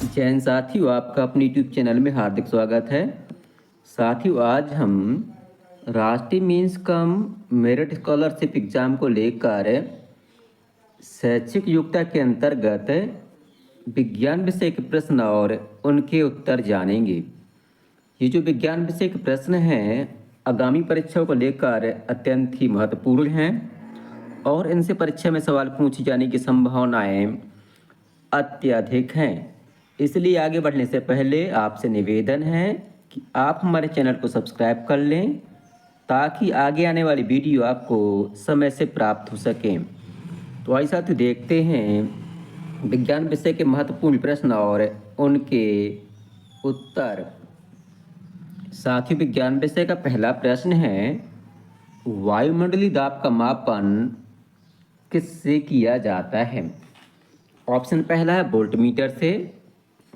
जैन साथियों, आपका अपने यूट्यूब चैनल में हार्दिक स्वागत है। साथियों, आज हम राष्ट्रीय means cum merit scholarship exam को लेकर शैक्षिक योग्यता के अंतर्गत विज्ञान विषय के प्रश्न और उनके उत्तर जानेंगे। ये जो विज्ञान विषय के प्रश्न हैं आगामी परीक्षाओं को लेकर अत्यंत ही महत्वपूर्ण हैं और इनसे परीक्षा में सवाल पूछे जाने की संभावनाएं अत्यधिक हैं। इसलिए आगे बढ़ने से पहले आपसे निवेदन है कि आप हमारे चैनल को सब्सक्राइब कर लें ताकि आगे आने वाली वीडियो आपको समय से प्राप्त हो सकें। तो आइए साथियों, देखते हैं विज्ञान विषय के महत्वपूर्ण प्रश्न और उनके उत्तर। साथियों, विज्ञान विषय का पहला प्रश्न है, वायुमंडलीय दाब का मापन किससे किया जाता है? ऑप्शन पहला है वोल्टमीटर से,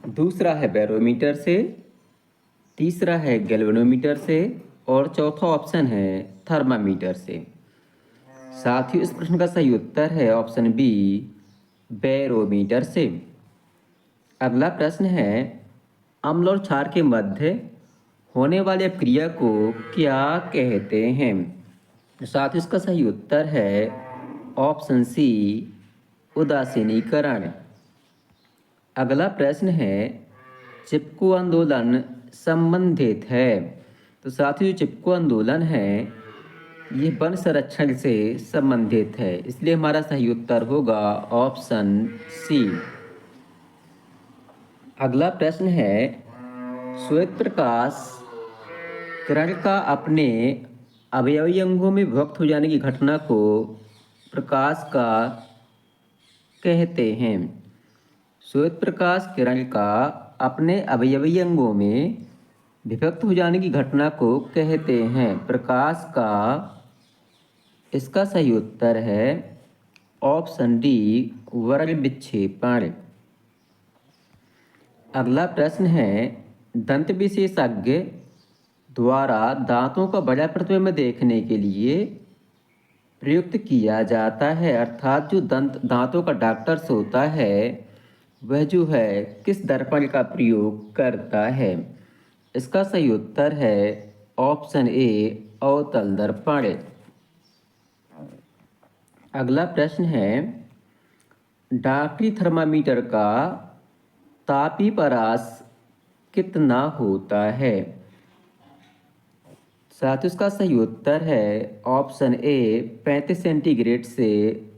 दूसरा है बैरोमीटर से, तीसरा है गैल्वेनोमीटर से और चौथा ऑप्शन है थर्मामीटर से। साथियों, इस प्रश्न का सही उत्तर है ऑप्शन बी, बैरोमीटर से। अगला प्रश्न है, अम्ल और क्षार के मध्य होने वाली क्रिया को क्या कहते हैं? साथियों, इसका सही उत्तर है ऑप्शन सी, उदासीनीकरण। अगला प्रश्न है, चिपको आंदोलन संबंधित है। तो साथियों, जो चिपको आंदोलन है ये वन संरक्षण से संबंधित है, इसलिए हमारा सही उत्तर होगा ऑप्शन सी। अगला प्रश्न है, श्वेत प्रकाश किरण का अपने अवयवी अंगों में विभक्त हो जाने की घटना को प्रकाश का कहते हैं। श्वेत प्रकाश किरण का अपने अवयवी अंगों में विभक्त हो जाने की घटना को कहते हैं प्रकाश का। इसका सही उत्तर है ऑप्शन डी, वर्ग विक्षेपण। अगला प्रश्न है, दंत विशेषज्ञ द्वारा दांतों का बड़ा प्रतिबिंब देखने के लिए प्रयुक्त किया जाता है, अर्थात जो दांतों का डॉक्टर्स होता है वह जो है किस दर्पण का प्रयोग करता है? इसका सही उत्तर है ऑप्शन ए, अवतल दर्पण। अगला प्रश्न है, डॉक्टरी थर्मामीटर का तापीय परास कितना होता है? साथ इसका सही उत्तर है ऑप्शन ए, 35 सेंटीग्रेड से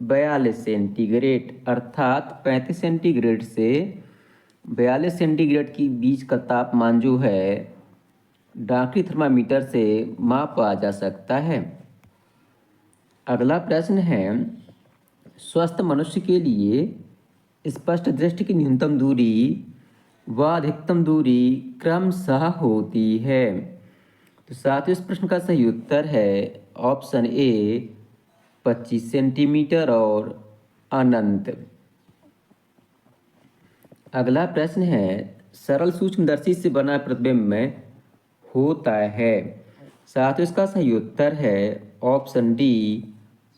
42 सेंटीग्रेड, अर्थात 35 सेंटीग्रेड से 42 सेंटीग्रेड की बीच का तापमान जो है डॉक्टरी थर्मामीटर से मापा जा सकता है। अगला प्रश्न है, स्वस्थ मनुष्य के लिए स्पष्ट दृष्टि की न्यूनतम दूरी व अधिकतम दूरी क्रमशः होती है। तो साथियों, इस प्रश्न का सही उत्तर है ऑप्शन ए, 25 सेंटीमीटर और अनंत। अगला प्रश्न है, सरल सूक्ष्मदर्शी से बना प्रतिबिंब में होता है। साथियों, इसका सही उत्तर है ऑप्शन डी,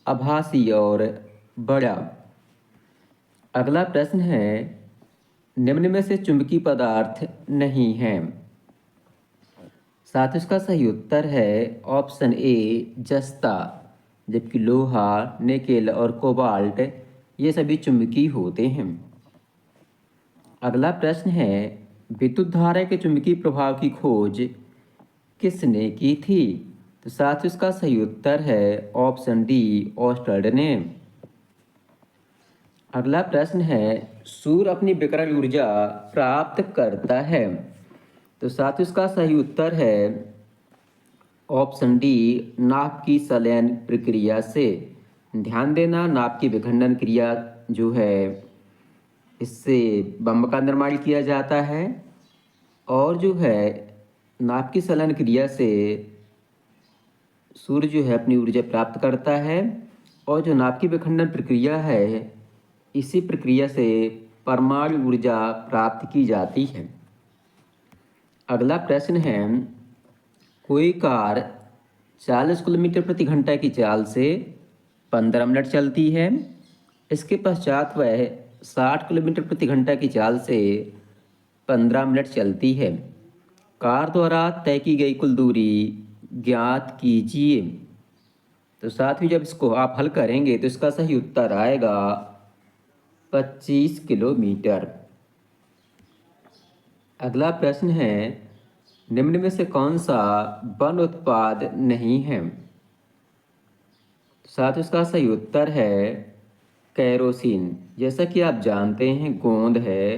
आभासी और बड़ा। अगला प्रश्न है, निम्न में से चुंबकीय पदार्थ नहीं है। साथ इसका सही उत्तर है ऑप्शन ए, जस्ता, जबकि लोहा, निकेल और कोबाल्ट ये सभी चुंबकीय होते हैं। अगला प्रश्न है, विद्युत धारा के चुंबकीय प्रभाव की खोज किसने की थी? तो साथ इसका सही उत्तर है ऑप्शन डी, ऑस्टर्ड ने। अगला प्रश्न है, सूर्य अपनी विकिरण ऊर्जा प्राप्त करता है। तो साथ इसका सही उत्तर है ऑप्शन डी, नाभ की संलयन प्रक्रिया से। ध्यान देना, नाभ की विखंडन क्रिया जो है इससे बम का निर्माण किया जाता है और जो है नाभ की संलयन क्रिया से सूर्य जो है अपनी ऊर्जा प्राप्त करता है और जो नाभ की विखंडन प्रक्रिया है इसी प्रक्रिया से परमाणु ऊर्जा प्राप्त की जाती है। अगला प्रश्न है, कोई कार 40 किलोमीटर प्रति घंटा की चाल से 15 मिनट चलती है। इसके पश्चात वह 60 किलोमीटर प्रति घंटा की चाल से 15 मिनट चलती है। कार द्वारा तय की गई कुल दूरी ज्ञात कीजिए। तो साथ ही जब इसको आप हल करेंगे तो इसका सही उत्तर आएगा 25 किलोमीटर। अगला प्रश्न है, निम्न में से कौन सा वन उत्पाद नहीं है? साथ ही इसका सही उत्तर है केरोसिन। जैसा कि आप जानते हैं, गोंद है,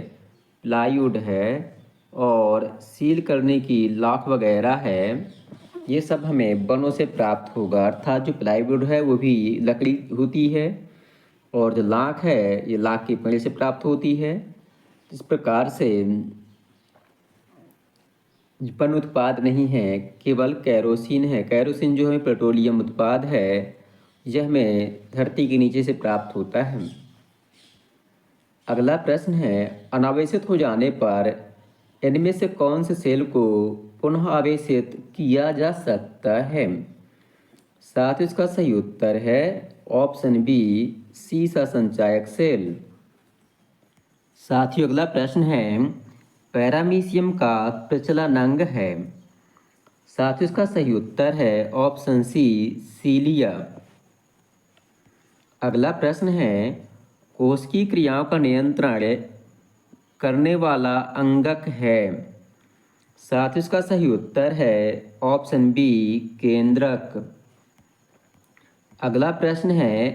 प्लाईवुड है और सील करने की लाख वगैरह है, ये सब हमें वनों से प्राप्त होगा। अर्थात जो प्लाईवुड है वो भी लकड़ी होती है और जो लाख है ये लाख के पेड़ से प्राप्त होती है। इस प्रकार से वन उत्पाद नहीं है, केवल केरोसिन है। केरोसिन जो है पेट्रोलियम उत्पाद है, यह हमें धरती के नीचे से प्राप्त होता है। अगला प्रश्न है, अनावेशित हो जाने पर इनमें से कौन से सेल को पुनः आवेशित किया जा सकता है? साथ ही इसका सही उत्तर है ऑप्शन बी, सीसा संचायक सेल। साथ ही अगला प्रश्न है, पैरामीशियम का प्रचलन अंग है। साथ ही इसका सही उत्तर है ऑप्शन सी, सीलिया। अगला प्रश्न है, कोशिकीय क्रियाओं का नियंत्रण करने वाला अंगक है। साथ ही इसका सही उत्तर है ऑप्शन बी, केंद्रक। अगला प्रश्न है,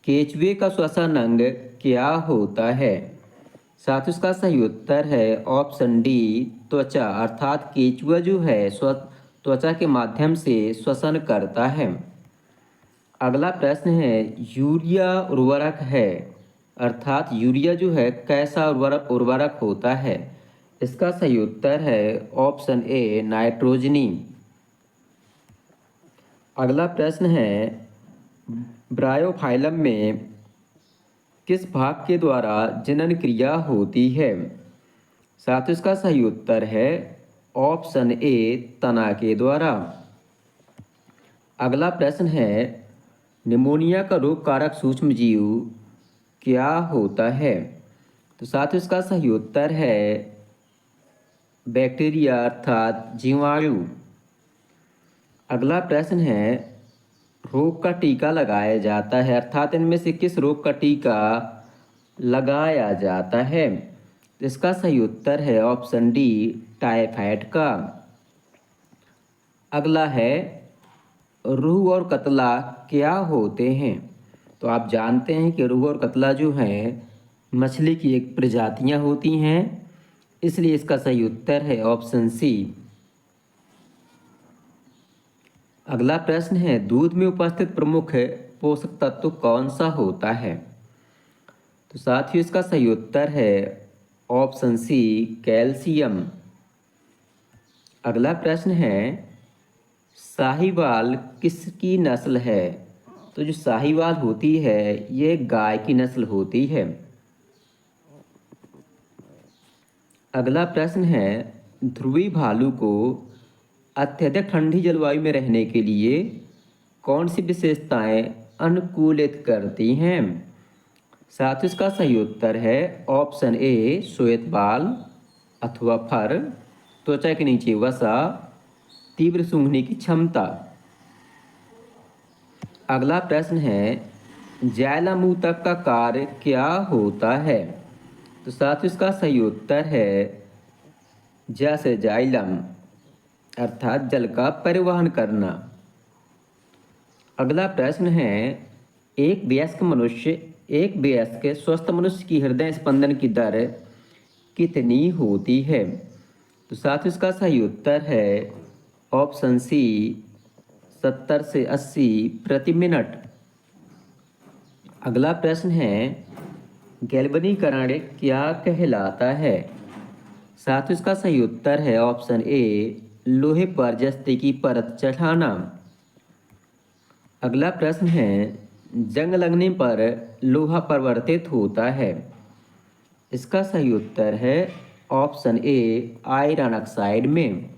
केचुए का श्वसन अंग क्या होता है? साथ ही इसका सही उत्तर है ऑप्शन डी, त्वचा। अर्थात केचुआ जो है त्वचा के माध्यम से श्वसन करता है। अगला प्रश्न है, यूरिया उर्वरक है। अर्थात यूरिया जो है कैसा उर्वरक होता है? इसका सही उत्तर है ऑप्शन ए, नाइट्रोजनी। अगला प्रश्न है, ब्रायोफाइलम में किस भाग के द्वारा जनन क्रिया होती है? साथ ही इसका सही उत्तर है ऑप्शन ए, तना के द्वारा। अगला प्रश्न है, निमोनिया का रोग कारक सूक्ष्म जीव क्या होता है? तो साथ ही इसका सही उत्तर है बैक्टीरिया अर्थात जीवाणु। अगला प्रश्न है, रोग का टीका लगाया जाता है। अर्थात इनमें से किस रोग का टीका लगाया जाता है? तो इसका सही उत्तर है ऑप्शन डी, टाइफाइड का। अगला है, रूहु और कतला क्या होते हैं? तो आप जानते हैं कि रूहु और कतला जो हैं मछली की एक प्रजातियां होती हैं, इसलिए इसका सही उत्तर है ऑप्शन सी। अगला प्रश्न है, दूध में उपस्थित प्रमुख पोषक तत्व कौन सा होता है? तो साथियों इसका सही उत्तर है ऑप्शन सी, कैल्शियम। अगला प्रश्न है, साहीवाल किसकी नस्ल है? तो जो साहीवाल होती है ये गाय की नस्ल होती है। अगला प्रश्न है, ध्रुवी भालू को अत्यधिक ठंडी जलवायु में रहने के लिए कौन सी विशेषताएं अनुकूलित करती हैं? साथ ही इसका सही उत्तर है ऑप्शन ए, श्वेत बाल अथवा फर, त्वचा के नीचे वसा, तीव्र सूंघने की क्षमता। अगला प्रश्न है, ज्वालामुखी का कार्य क्या होता है? तो साथ ही इसका सही उत्तर है जैसे जाइलम अर्थात जल का परिवहन करना। अगला प्रश्न है, एक वयस्क स्वस्थ मनुष्य की हृदय स्पंदन की दर कितनी होती है? तो साथ ही इसका सही उत्तर है ऑप्शन सी, 70 से 80 प्रति मिनट। अगला प्रश्न है, गैल्वनीकरण क्या कहलाता है? साथ ही इसका सही उत्तर है ऑप्शन ए, लोहे पर जस्ते की परत चढ़ाना। अगला प्रश्न है, जंग लगने पर लोहा परिवर्तित होता है। इसका सही उत्तर है ऑप्शन ए, आयरन ऑक्साइड में।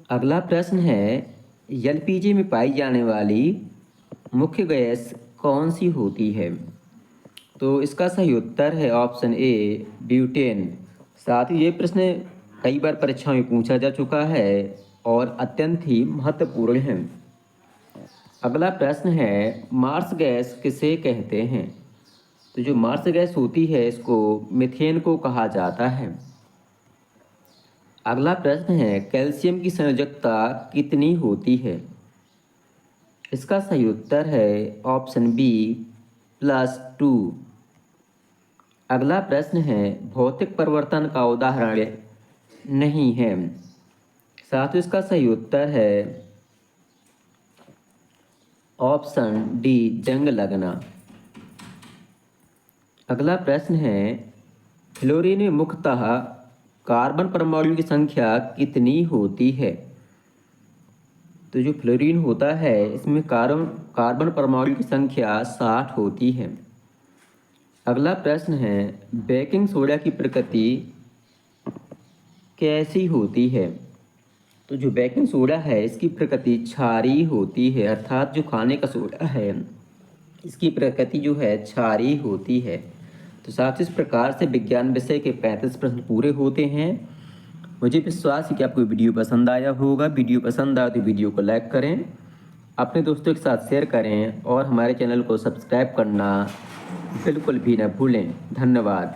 अगला प्रश्न है, एलपीजी में पाई जाने वाली मुख्य गैस कौन सी होती है? तो इसका सही उत्तर है ऑप्शन ए, ब्यूटेन। साथ ही ये प्रश्न कई बार परीक्षाओं में पूछा जा चुका है और अत्यंत ही महत्वपूर्ण है। अगला प्रश्न है, मार्स गैस किसे कहते हैं? तो जो मार्स गैस होती है इसको मीथेन को कहा जाता है। अगला प्रश्न है, कैल्शियम की संयोजकता कितनी होती है? इसका सही उत्तर है ऑप्शन बी +2। अगला प्रश्न है, भौतिक परिवर्तन का उदाहरण नहीं है। साथ इसका सही उत्तर है ऑप्शन डी जंग लगना। अगला प्रश्न है, फ्लोरीन में मुख्यतः कार्बन परमाणु की संख्या कितनी होती है? तो जो फ्लोरीन होता है इसमें कार्बन परमाणु की संख्या 60 होती है। अगला प्रश्न है, बेकिंग सोडा की प्रकृति कैसी होती है? तो जो बेकिंग सोडा है इसकी प्रकृति क्षारीय होती है, अर्थात जो खाने का सोडा है इसकी प्रकृति जो है क्षारीय होती है। तो साथ इस प्रकार से विज्ञान विषय के 35 प्रश्न पूरे होते हैं। मुझे विश्वास है कि आपको वीडियो पसंद आया होगा। वीडियो पसंद आया तो वीडियो को लाइक करें, अपने दोस्तों के साथ शेयर करें और हमारे चैनल को सब्सक्राइब करना बिल्कुल भी न भूलें। धन्यवाद।